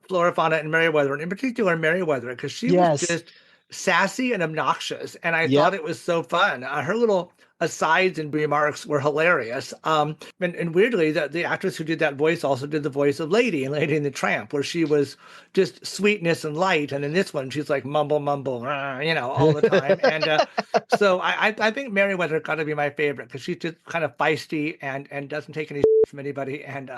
Flora, Fauna, and Merryweather, and in particular Merryweather, because she was just sassy and obnoxious, and I thought it was so fun. Her little asides and remarks were hilarious. And weirdly, the actress who did that voice also did the voice of Lady in Lady and the Tramp, where she was just sweetness and light. And in this one, she's like mumble, all the time. And so I think Merryweather got to be my favorite because she's just kind of feisty and doesn't take any from anybody. And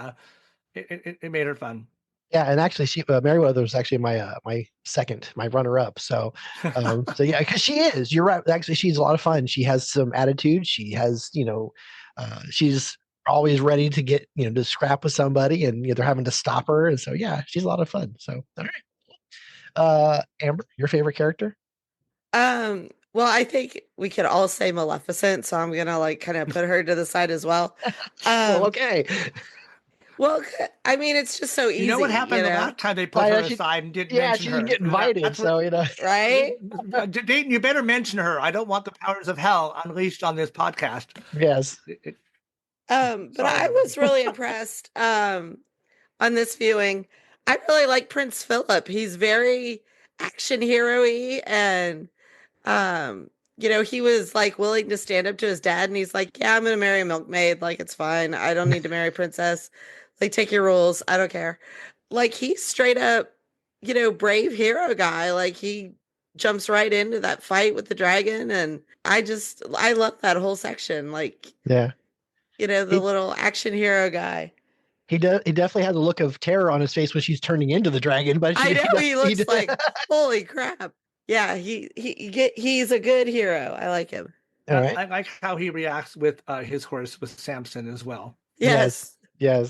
it made her fun. Yeah, and actually, Merryweather was actually my my runner-up. So, so yeah, because she is. You're right. Actually, she's a lot of fun. She has some attitude. She has, she's always ready to get, to scrap with somebody, and they're having to stop her. And so, yeah, she's a lot of fun. So, all right. Amber, your favorite character? Well, I think we could all say Maleficent, so I'm gonna kind of put her to the side as well. Well, okay. Well, I mean, it's just so easy. You know what happened the last time they put her aside and didn't mention her? Yeah, she didn't get invited, right? Dayton, you better mention her. I don't want the powers of hell unleashed on this podcast. Yes. But I was really impressed on this viewing. I really like Prince Philip. He's very action hero-y, and he was willing to stand up to his dad, and he's like, yeah, I'm gonna marry a milkmaid, it's fine, I don't need to marry a princess, take your rules, I don't care. He's straight up brave hero guy. He jumps right into that fight with the dragon, and I love that whole section. The little action hero guy. He definitely has a look of terror on his face when she's turning into the dragon, but I know he looks like holy crap. Yeah, he's a good hero. I like him. Right. I like how he reacts with his horse with Samson as well. Yes. Yeah,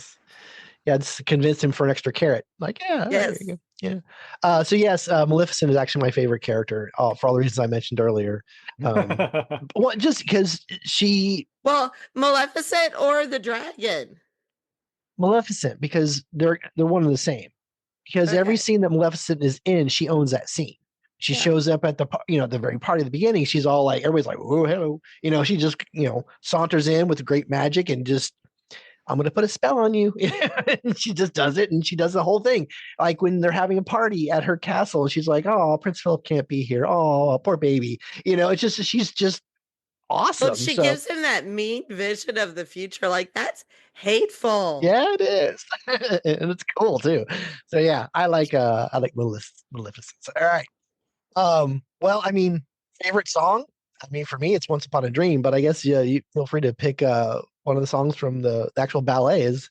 it's convinced him for an extra carrot. Yeah. Yes. Yeah. So yes, Maleficent is actually my favorite character for all the reasons I mentioned earlier. Well, just because Maleficent or the dragon? Maleficent, because they're one and the same. Because every scene that Maleficent is in, she owns that scene. She shows up at the the very party at the beginning. She's all everybody's like, "Oh, hello!" She just saunters in with great magic and just, I'm going to put a spell on you. And she just does it, and she does the whole thing. When they're having a party at her castle, and she's like, "Oh, Prince Philip can't be here. Oh, poor baby." It's just she's just awesome. Look, she So, gives him that mean vision of the future. Like, that's hateful. yeah, it is. And it's cool too. So yeah, I like Maleficent. All right. Well, I mean, favorite song? I mean, for me, it's Once Upon a Dream, but I guess yeah, you feel free to pick one of the songs from the actual ballet. Is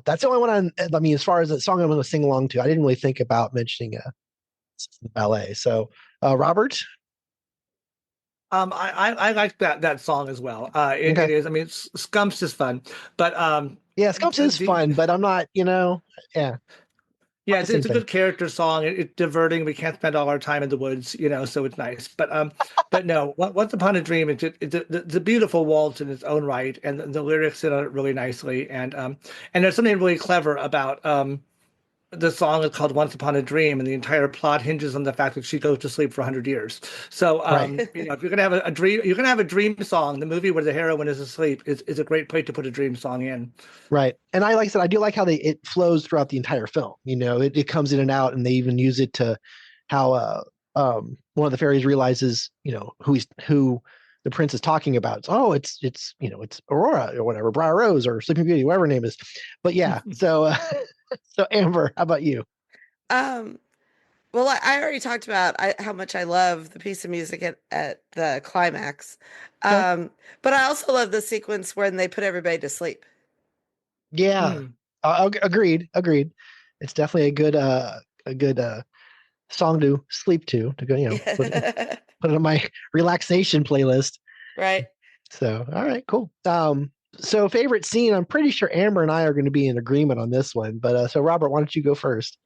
that's the only one I mean, as far as the song I'm going to sing along to, I didn't really think about mentioning the ballet. So, Robert. I like that song as well. It is. I mean, Scumps is fun, but yeah, Scumps is fun, but I'm not. Yeah. Yeah, it's a good character song. It's diverting. We can't spend all our time in the woods, so it's nice. But no, Once Upon a Dream, it's a beautiful waltz in its own right, and the lyrics sit on it really nicely. And there's something really clever about the song is called Once Upon a Dream, and the entire plot hinges on the fact that she goes to sleep for 100 years. So, if you're going to have a dream, you're going to have a dream song. The movie where the heroine is asleep is a great place to put a dream song in. Right. And like I said, I do like how it flows throughout the entire film. It comes in and out, and they even use it to how one of the fairies realizes, who the prince is talking about. It's Aurora or whatever, Briar Rose or Sleeping Beauty, whatever her name is. But yeah, so Amber, how about you? Well, I already talked about how much I love the piece of music at the climax. But I also love the sequence when they put everybody to sleep. Yeah, agreed. It's definitely a good song to sleep to go, put it on my relaxation playlist. Right. So, all right, cool. So favorite scene, I'm pretty sure Amber and I are going to be in agreement on this one, but so Robert, why don't you go first?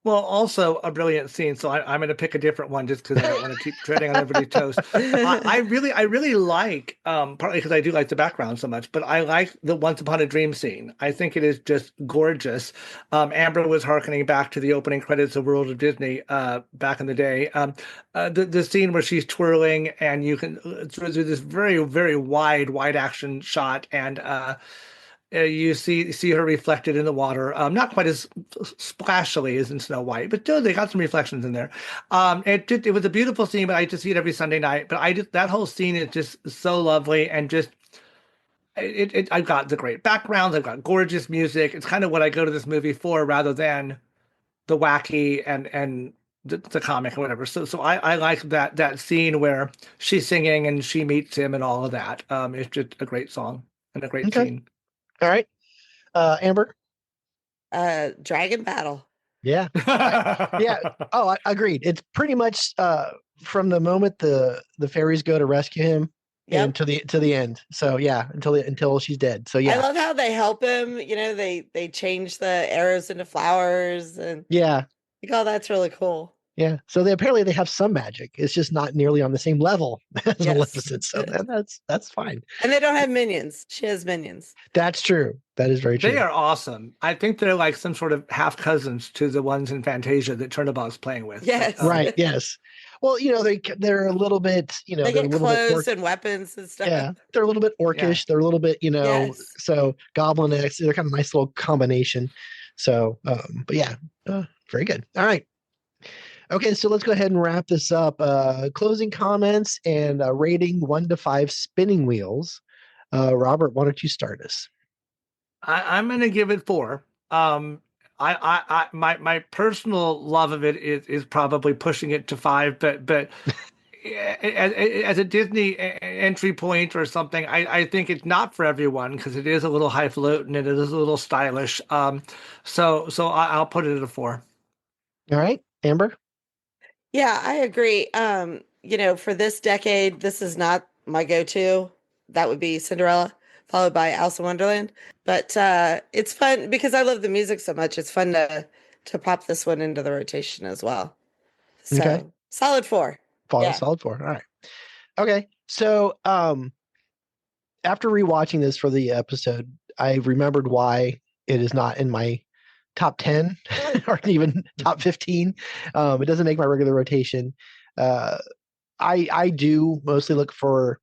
Well, also a brilliant scene. So I'm going to pick a different one just because I don't want to keep treading on everybody's toes. I really like, partly because I do like the background so much, but I like the Once Upon a Dream scene. I think it is just gorgeous. Amber was hearkening back to the opening credits of World of Disney back in the day. The scene where she's twirling and you can through this very, very wide action shot, and you see her reflected in the water, not quite as splashily as in Snow White, but still they got some reflections in there. It was a beautiful scene, but I just see it every Sunday night. But that whole scene is just so lovely, and just I've got the great backgrounds, I've got gorgeous music. It's kind of what I go to this movie for, rather than the wacky and the comic or whatever. So I like that scene where she's singing and she meets him and all of that. It's just a great song and a great scene. All right. Amber? Dragon Battle. Yeah. Yeah. Oh, I agreed. It's pretty much from the moment the fairies go to rescue him and to the end. So yeah, until she's dead. So yeah. I love how they help him. They change the arrows into flowers, and yeah. That's really cool. Yeah. So apparently they have some magic. It's just not nearly on the same level as Maleficent. So that's fine. And they don't have minions. She has minions. That's true. That is very true. They are awesome. I think they're like some sort of half cousins to the ones in Fantasia that Turnabout's playing with. Yes. Right. Yes. Well, they're a little bit, they get clothes and weapons and stuff. Yeah. They're a little bit orcish. Yeah. They're a little bit, so Goblin-esque. They're kind of a nice little combination. So, but yeah, very good. All right. Okay, so let's go ahead and wrap this up. Closing comments and rating 1 to 5 spinning wheels. Robert, why don't you start us? I'm going to give it 4. My personal love of it is probably pushing it to 5, but as a Disney entry point or something, I think it's not for everyone because it is a little highfalutin and it is a little stylish. So I'll put it at a 4. All right, Amber. Yeah, I agree. For this decade, this is not my go-to. That would be Cinderella, followed by Alice in Wonderland. But it's fun because I love the music so much. It's fun to pop this one into the rotation as well. So solid 4. Solid 4. All right. Okay. So after rewatching this for the episode, I remembered why it is not in my top 10 or even top 15. It doesn't make my regular rotation. I do mostly look for,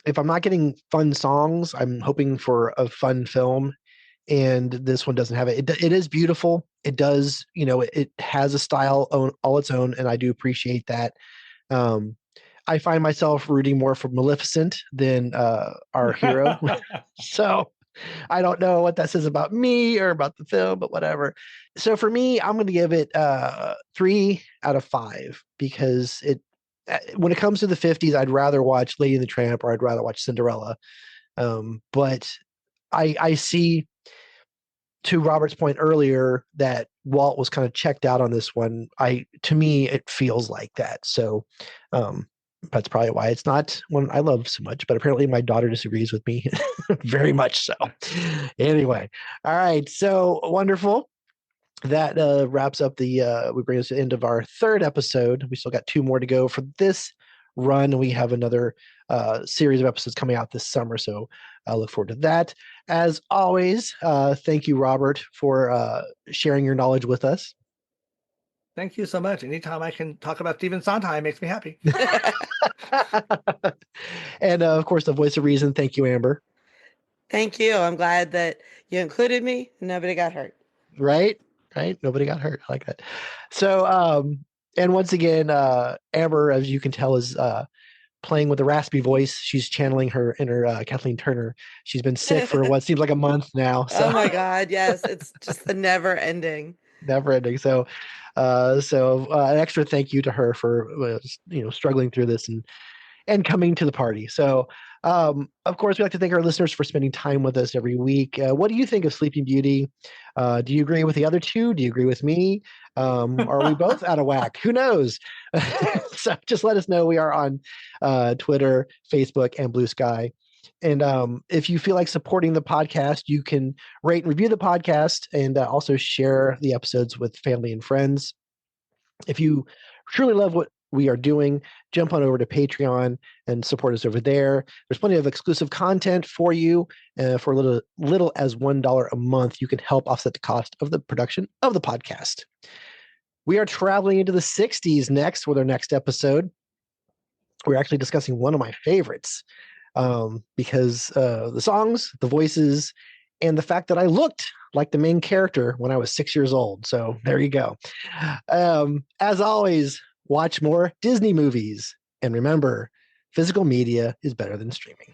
if I'm not getting fun songs, I'm hoping for a fun film, and this one doesn't have it. It is beautiful. It does, it has a style all its own, and I do appreciate that. I find myself rooting more for Maleficent than our hero. So I don't know what that says about me or about the film, but whatever. So for me, I'm going to give it 3 out of 5 because when it comes to the 50s, I'd rather watch Lady and the Tramp or I'd rather watch Cinderella. But I see, to Robert's point earlier, that Walt was kind of checked out on this one. To me, it feels like that. So that's probably why it's not one I love so much, but apparently my daughter disagrees with me very much so. Anyway, all right, so wonderful. That wraps up we bring us to the end of our 3rd episode. We still got 2 more to go for this run. We have another series of episodes coming out this summer, so I look forward to that. As always, thank you, Robert, for sharing your knowledge with us. Thank you so much. Anytime I can talk about Stephen Sondheim makes me happy. And of course, the voice of reason. Thank you, Amber. Thank you. I'm glad that you included me. Nobody got hurt. Right. Nobody got hurt. I like that. So, and once again, Amber, as you can tell, is playing with a raspy voice. She's channeling her inner Kathleen Turner. She's been sick for what seems like a month now. So. Oh my God. Yes. It's just the never ending. Never ending. So an extra thank you to her for struggling through this and coming to the party. So of course, we like to thank our listeners for spending time with us every week. What do you think of Sleeping Beauty? Do you agree with the other two? Do you agree with me? Are we both out of whack? Who knows? So just let us know. We are on Twitter, Facebook, and Blue Sky. And if you feel like supporting the podcast, you can rate and review the podcast and also share the episodes with family and friends. If you truly love what we are doing, jump on over to Patreon and support us over there. There's plenty of exclusive content for you. For little as $1 a month, you can help offset the cost of the production of the podcast. We are traveling into the 60s next with our next episode. We're actually discussing one of my favorites. Because the songs, the voices, and the fact that I looked like the main character when I was 6 years old. So there you go. As always, watch more Disney movies. And remember, physical media is better than streaming.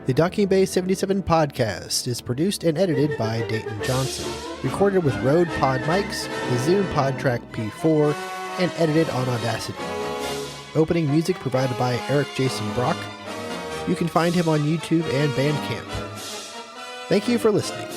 The Docking Bay 77 podcast is produced and edited by Dayton Johnson. Recorded with Rode Pod mics, the Zoom PodTrack P4, and edited on Audacity. Opening music provided by Eric Jason Brock. You can find him on YouTube and Bandcamp. Thank you for listening.